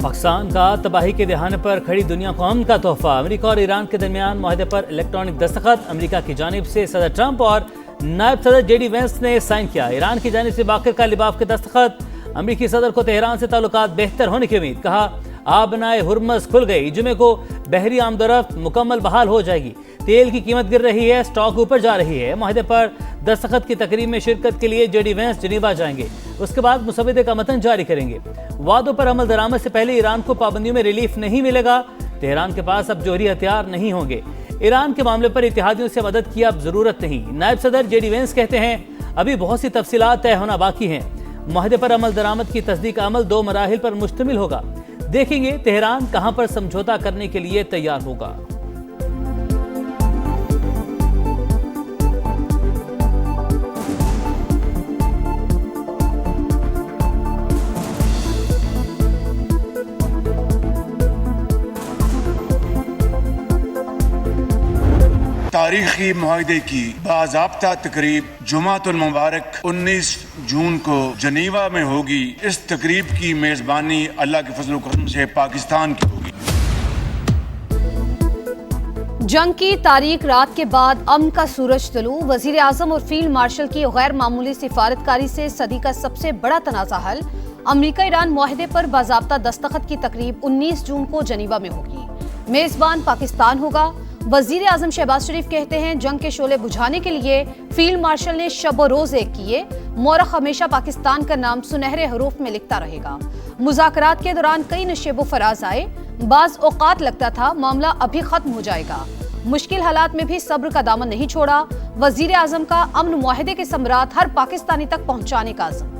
पाकिस्तान का तबाही के दहाने पर खड़ी दुनिया को अमन का तोहफा। अमेरिका और ईरान के दरमियान मुआहदे पर इलेक्ट्रॉनिक दस्तखत। अमेरिका की जानिब से सदर ट्रंप और नायब सदर JD वेंस ने साइन किया। ईरान की जानिब से बाकर का लिबाफ के दस्तखत। अमेरिकी सदर को तेहरान से ताल्लुकात बेहतर होने की उम्मीद। कहा आबनाए हुर्मस खुल गई, जुमे को बहरी आमदोरफ्त मुकम्मल बहाल हो जाएगी। तेल की कीमत गिर रही है, स्टॉक ऊपर जा रही है। मुआहदे पर दस्तखत की तकरीब में शिरकत के लिए JD वेंस जिनेवा जाएंगे। उसके बाद मुसवदे का मतन जारी करेंगे। वादों पर अमल दरामद से पहले ईरान को पाबंदियों में रिलीफ नहीं मिलेगा। तेहरान के पास अब जोहरी हथियार नहीं होंगे। ईरान के मामले पर इत्तेहादियों से मदद की अब जरूरत नहीं। नायब सदर JD वेंस कहते हैं अभी बहुत सी तफसीलात तय होना बाकी हैं। मुआहदे पर अमल दरामद की तस्दीक अमल 2 मराहिल पर मुश्तमिल होगा। देखेंगे तेहरान कहां पर समझौता करने के लिए तैयार होगा। तारीखी मुआहदे की बाज़ाब्ता तकरीब जुमातुल मुबारक 19 जून को जनीवा में होगी। इस तकरीब की मेज़बानी अल्लाह के फजल करम से पाकिस्तान की होगी। जंग की तारीख रात के बाद अमन का सूरज तलू। वजीर आजम और फील्ड मार्शल की गैर मामूली सिफारतकारी से सदी का सबसे बड़ा तनाज़ा हल। अमेरिका ईरान मुआहदे पर बाज़ाब्ता दस्तखत की तकरीब 19 जून को जनीवा में होगी। मेजबान पाकिस्तान होगा। वजीर आजम शहबाज शरीफ कहते हैं जंग के शोले बुझाने के लिए फील्ड मार्शल ने शब रोज एक किए। मोरख हमेशा पाकिस्तान का नाम सुनहरे हरूफ में लिखता रहेगा। मुज़ाकरात के दौरान कई नशेबो फराज आए। बाज औकात लगता था मामला अभी खत्म हो जाएगा। मुश्किल हालात में भी सब्र का दामन नहीं छोड़ा। वजीर आजम का अमन मुआहदे के समरात हर पाकिस्तानी तक पहुंचाने का अज़्म।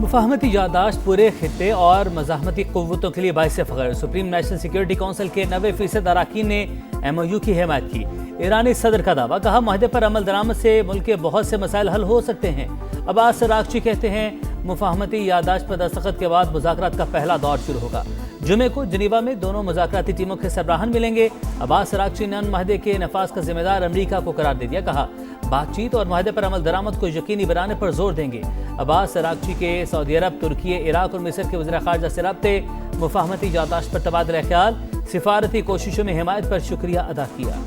मुफाहमती यादाश्त पूरे खित्ते और मज़ाहमती क़ुव्वतों के लिए बाइस फ़ख्र। सुप्रीम नेशनल सिक्योरिटी काउंसिल के 90% अरकान ने MOU की हिमायत की। ईरानी सदर का दावा। कहा मुआहदे पर अमल दरामद से मुल्क के बहुत से मसाइल हल हो सकते हैं। अब्बास अरागची कहते हैं मुफाहमती यादाश्त पर दस्तखत के बाद मुज़ाकरात का पहला दौर शुरू होगा। जुमे को जिनेवा में दोनों मुज़ाकराती टीमों के सरबराहान मिलेंगे। अब्बास अरागची ने मुआहदे के नफाज का जिम्मेदार अमरीका को करार दे दिया। कहा बातचीत और मुआहदे पर अमल दरामद को यकीनी बनाने पर जोर देंगे। अब्बास अरागची के सऊदी अरब, तुर्की, इराक और मिस्र के वज़ीर ख़ारजा से रब्ते। मुफाहमती यादाश्त पर तबादला ख्याल। सिफारती कोशिशों में हिमायत पर शुक्रिया अदा किया।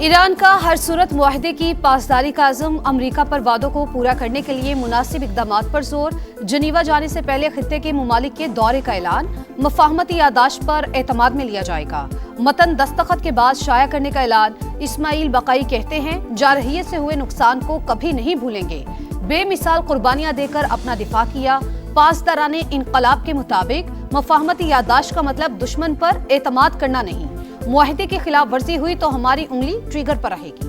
ईरान का हर सूरत मुआहदे की पासदारी का अज़म। अमरीका पर वादों को पूरा करने के लिए मुनासिब इक़दामात पर जोर। जनीवा जाने से पहले खित्ते के मुमालिक के दौरे का ऐलान। मुफाहमती यादाश्त पर एतमाद में लिया जाएगा। मतन दस्तखत के बाद शाया करने का ऐलान। इस्माइल बकाई कहते हैं जारहियत से हुए नुकसान को कभी नहीं भूलेंगे। बेमिसाल कुर्बानियां देकर अपना दिफा किया। पासदाराने इनकलाब के मुताबिक मुफाहमती यादाश्त का मतलब दुश्मन पर एतमाद करना नहीं। मुआहदे की खिलाफ वर्जी हुई तो हमारी उंगली ट्रिगर पर रहेगी।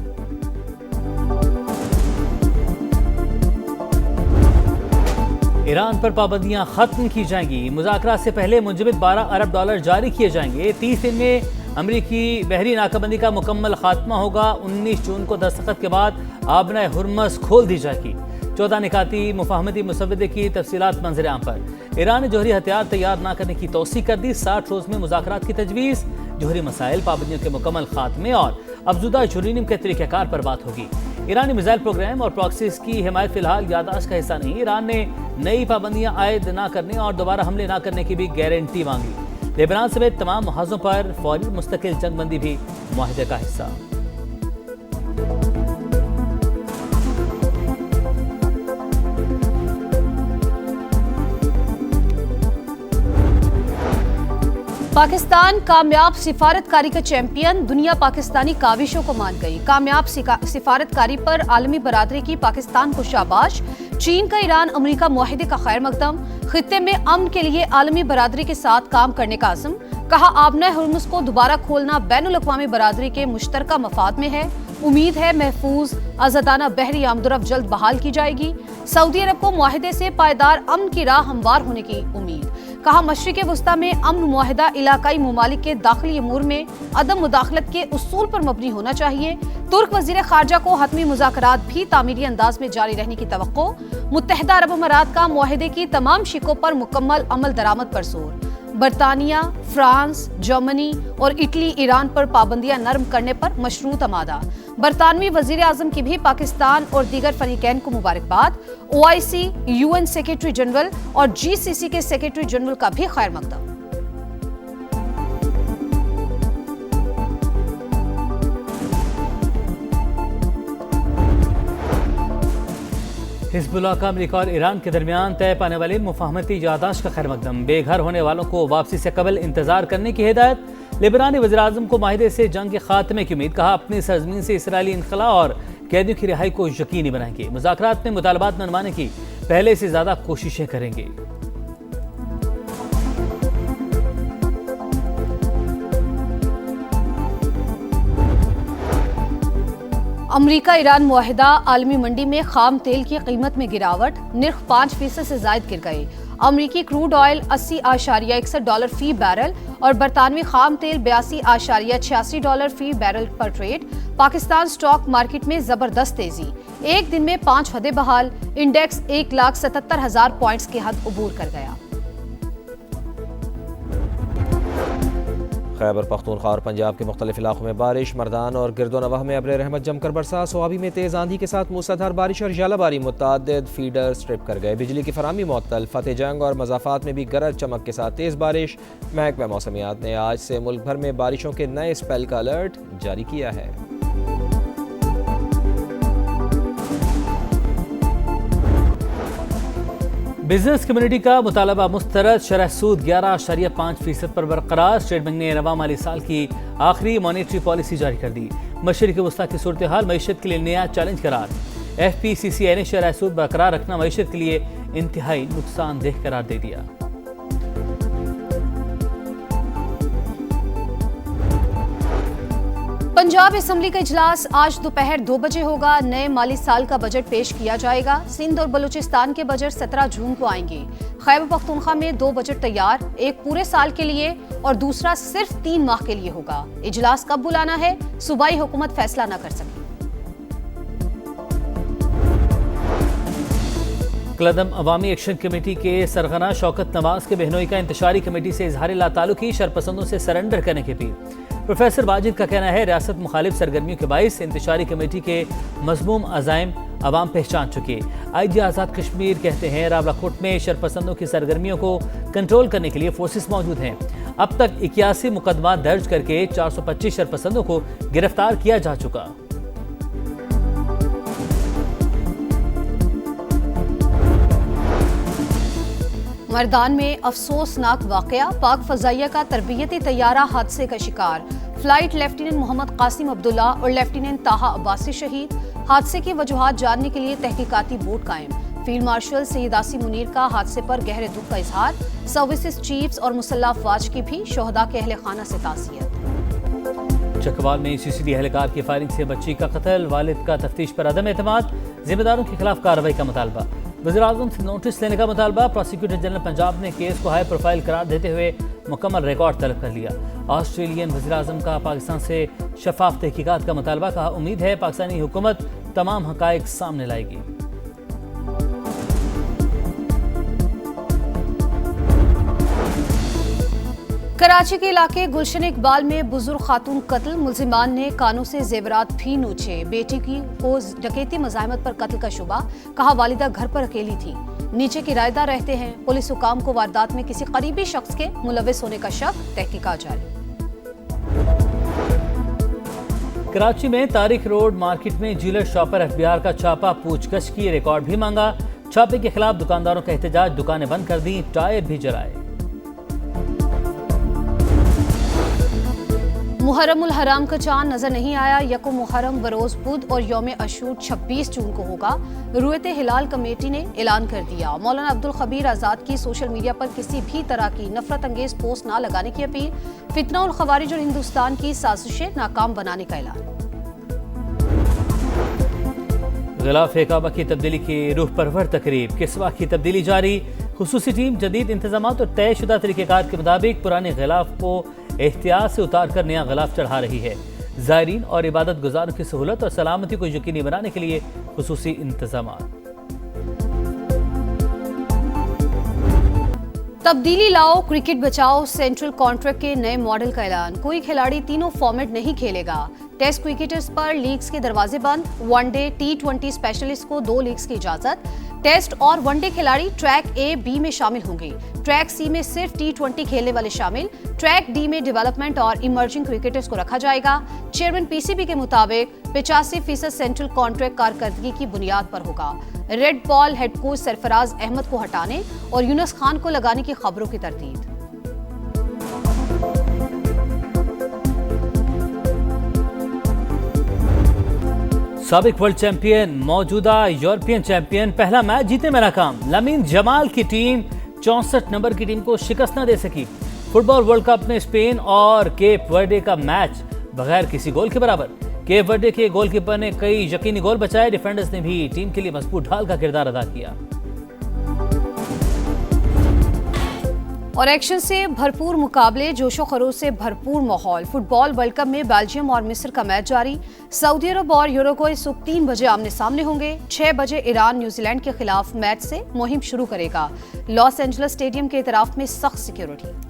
ईरान पर पाबंदियां खत्म की जाएंगी। मुज़ाकरात से पहले मुंजमद $12 अरब जारी किए जाएंगे। 30 दिन में अमरीकी बहरी नाकाबंदी का मुकम्मल खात्मा होगा। 19 जून को दस्तखत के बाद आबनाए हुर्मस खोल दी जाएगी। 14 निकाती मुफाहमती मुसवदे की तफसीलात मंजर आम पर। ईरान ने जोहरी हथियार तैयार न करने की तौसीक कर दी। 60 रोज में मुज़ाकरात की तजवीज़। जोहरी मसाइल, पाबंदियों के मुकम्मल खात्मे और अफजुदा यूरेनियम के तरीक़ाकार पर बात होगी। ईरानी मिसाइल प्रोग्राम और प्रॉक्सीज की हिमायत फिलहाल यादाश्त का हिस्सा नहीं। ईरान ने नई पाबंदियां आयद न करने और दोबारा हमले न करने की भी गारंटी मांगी। लेबनान समेत तमाम महाजों पर फौरी मुस्तकिल जंगबंदी भी मुआहदे का हिस्सा। पाकिस्तान कामयाब सिफारतकारी का चैंपियन। दुनिया पाकिस्तानी काविशों को मान गई। कामयाब सिफारतकारी पर आलमी बरादरी की पाकिस्तान को शाबाश। चीन का ईरान अमेरिका मुआहदे का खैर मकदम। खित्ते में अमन के लिए आलमी बरादरी के साथ काम करने का अज़्म। कहा आबनाए हुर्मुज़ को दोबारा खोलना बैनुल अक़वामी बरादरी के मुश्तरका मफाद में है। उम्मीद है महफूज आज़ादाना बहरी आमदोरफ्त जल्द बहाल की जाएगी। सऊदी अरब को मुआहदे से पायदार अमन की राह हमवार होने की उम्मीद। कहा मशरिक़ वस्ता में अमन मुआहिदा इलाकाई ममालिक के दाखिली अमूर में अदम मुदाखलत के उसूल पर मबनी होना चाहिए। तुर्क वज़ीर ख़ारजा को हतमी मुज़ाकरात भी तामीरी अंदाज में जारी रहने की तवक्को। मुत्तहिदा अरब अमारात का मुआहिदे की तमाम शिकों पर मुकम्मल अमल दरामद पर जोर। बरतानिया, फ्रांस, जर्मनी और इटली ईरान पर पाबंदियां नरम करने पर मशरूत आमादा। बरतानवी वजीर आजम की भी पाकिस्तान और दीगर फरीकैन को मुबारकबाद। OIC, UN सेक्रेटरी जनरल और GCC के सेक्रेटरी जनरल का भी खैर मकदम। हिजबुल्लाह का अमेरिका और ईरान के दरमियान तय पाने वाली मुफाहमती यादाश्त का खैर मकदम। बेघर होने वालों को वापसी से कबल इंतजार करने की हिदायत। लिबनानी वज़ीर-ए-आज़म को माहिदे से जंग के खात्मे की उम्मीद। कहा अपनी सरजमीन से इसराइली इनखला और कैदियों की रिहाई को यकीनी बनाएंगे। मुज़ाकरात में मुतालबात मनवाने की पहले से ज्यादा कोशिशें करेंगे। अमरीका ईरान मुआहिदा आलमी मंडी में खाम तेल की कीमत में गिरावट। निर्ख 5% से जायद गिर गई। अमरीकी क्रूड ऑयल $80.61 फी बैरल और बरतानवी खाम तेल $82.86 फी बैरल पर ट्रेड। पाकिस्तान स्टॉक मार्केट में जबरदस्त तेजी। एक दिन में 5 हदें बहाल। इंडेक्स 1,77,000 पॉइंट्स की हद अबूर कर गया। खैबर पख्तूनख्वा और पंजाब के मुख्तलिफ इलाकों में बारिश। मर्दान और गिरदोनवाह में अब्र रहमत जमकर बरसा। सोहाबी में तेज़ आंधी के साथ मूसलाधार बारिश और जालाबारी। मुतअद्दिद फीडर स्ट्रिप कर गए। बिजली की फराहमी मुअत्तल। फतेह जंग और मज़ाफ़ात में भी गरज चमक के साथ तेज़ बारिश। महकमा मौसमियात ने आज से मुल्क भर में बारिशों के नए स्पेल का अलर्ट जारी किया है। बिजनेस कम्युनिटी का मुतालबा मुस्तरद। शरह सूद 11.5% पर बरकरार। स्टेट बैंक ने रवा माली साल की आखिरी मॉनेटरी पॉलिसी जारी कर दी। मशरिक़ वस्ता की सूरत हाल मईशत के लिए नया चैलेंज करार। FPCCI ने शरह सूद बरकरार रखना मईशत के लिए इंतहाई नुकसानदेह करार दे दिया। पंजाब असेंबली का इजलास आज दोपहर 2 बजे होगा। नए माली साल का बजट पेश किया जाएगा। सिंध और बलूचिस्तान के बजट 17 जून को आएंगे। खैबर पख्तूनख्वा में 2 बजट तैयार, एक पूरे साल के लिए और दूसरा सिर्फ 3 माह के लिए होगा। इजलास कब बुलाना है सूबाई हुकूमत फैसला न कर सकी। कलदम अवामी एक्शन कमेटी के सरगना शौकत नवाज के बहनोई का इंतशारी कमेटी से इजहार लातालुकी। शरपसंदों से सरेंडर करने की अपील। प्रोफेसर वाजिद का कहना है रियासत मुखालिफ सरगर्मियों के बाइस इंतशारी कमेटी के मजमूम अज़ाइम अवाम पहचान चुके। IG आज़ाद कश्मीर कहते हैं रावलाकोट में शरपसंदों की सरगर्मियों को कंट्रोल करने के लिए फोर्सेस मौजूद हैं। अब तक 81 मुकदमा दर्ज करके 425 शरपसंदों को गिरफ्तार किया जा चुका। मर्दान में अफसोसनाक वाकया। पाक फजाइया का तरबियती तैयारा हादसे का शिकार। फ्लाइट लेफ्टिनेंट मोहम्मद कासिम अब्दुल्ला और लेफ्टिनेंट ताहा अब्बासी शहीद। हादसे की वजूहात जानने के लिए तहकीकाती बोर्ड कायम। फील्ड मार्शल सैयद आसिम मुनीर का हादसे पर गहरे दुख का इजहार। सर्विसेज चीफ्स और मुसल्ला अफवाज की भी शोहदा के अहले खाना से ताज़ियत। चकवाल में CCD एहलकार की फायरिंग से बच्ची का कत्ल। वालिद का तफ्तीश पर अदम एतमाद। जिम्मेदारों के खिलाफ कार्रवाई का मुतालबा। वज़ीर-ए-आज़म से नोटिस लेने का मुतालबा। प्रोसिक्यूटर जनरल पंजाब ने केस को हाई प्रोफाइल करार देते हुए मुकम्मल रिकॉर्ड तलब कर लिया। ऑस्ट्रेलियन वज़ीर-ए-आज़म का पाकिस्तान से शफाफ तहकीकात का मुतालबा। कहा उम्मीद है पाकिस्तानी हुकूमत तमाम हक़ाइक़ सामने लाएगी। कराची के इलाके गुलशन इकबाल में बुजुर्ग खातून कत्ल। मुल्जिमान ने कानों से जेवरात भी नोचे। बेटी की को डकैती मज़ाहमत पर कत्ल का शुबा। कहा वालिदा घर पर अकेली थी। नीचे किराएदार रहते हैं। पुलिस हुकाम को वारदात में किसी करीबी शख्स के मुलविस होने का शक। तहकीकात जारी। कराची में तारिक रोड मार्केट में ज्वेलर शॉप पर FBI का छापा। पूछगछ की रिकॉर्ड भी मांगा। छापे के खिलाफ दुकानदारों का एहतजाज। दुकानें बंद कर दी, टायर भी जलाए। मुहर्रम उल हराम का चांद नजर नहीं आया। यकुम मुहर्रम बरोज बुध और यौम अशूर 26 जून को होगा। रुयत हिलाल कमेटी ने ऐलान कर दिया। मौलाना अब्दुल खबीर आज़ाद की सोशल मीडिया पर किसी भी तरह की नफरत अंगेज पोस्ट ना लगाने की अपील। फितना उल खवारिज और हिंदुस्तान की साजिशें नाकाम बनाने का ऐलान। गिलाफ काबा की तब्दीली की रूह परवर तकरीब। किस्वा की तब्दीली जारी। खुसूसी टीम जदीद इंतजाम और तयशुदा तरीक़ेकार के मुताबिक पुराने गिलाफ को एहतियात से उतार कर नया गिलाफ चढ़ा रही है। ज़ायरीन और इबादत गुजारों की सहूलत और सलामती को यकीनी बनाने के लिए खुसूसी इंतजाम। तब्दीली लाओ, क्रिकेट बचाओ, सेंट्रल कॉन्ट्रैक्ट के नए मॉडल का ऐलान। कोई खिलाड़ी तीनों फॉर्मेट नहीं खेलेगा। टेस्ट क्रिकेटर्स पर लीग्स के दरवाजे बंद। वनडे T20 स्पेशलिस्ट को 2 लीग्स की इजाजत। टेस्ट और वनडे खिलाड़ी ट्रैक A, B में शामिल होंगे। ट्रैक C में सिर्फ T20 खेलने वाले शामिल। ट्रैक D में डेवलपमेंट और इमर्जिंग क्रिकेटर्स को रखा जाएगा। चेयरमैन PCB के मुताबिक 85% सेंट्रल कॉन्ट्रैक्ट कारकर्दगी की बुनियाद पर होगा। Red ball head coach Sarfaraz Ahmed को हटाने और यूनुस खान को लगाने की खबरों की तरदीद। साबिक वर्ल्ड चैंपियन मौजूदा यूरोपियन चैंपियन पहला मैच जीतने में नाकाम। लामीन जमाल की टीम 64 नंबर की टीम को शिकस्त न दे सकी। फुटबॉल वर्ल्ड कप में स्पेन और केप वर्डे का मैच बगैर किसी गोल के बराबर। केप वर्डे के गोलकीपर ने कई यकीनी गोल बचाए। डिफेंडर्स ने भी टीम के लिए मजबूत ढाल का किरदार अदा किया। और एक्शन से भरपूर मुकाबले, जोशो खरोश से भरपूर माहौल। फुटबॉल वर्ल्ड कप में बेल्जियम और मिस्र का मैच जारी। सऊदी अरब और यूरुग्वे सुबह 3 बजे आमने सामने होंगे। 6 बजे ईरान न्यूजीलैंड के खिलाफ मैच से मुहिम शुरू करेगा। लॉस एंजल्स स्टेडियम के इतराफ में सख्त सिक्योरिटी।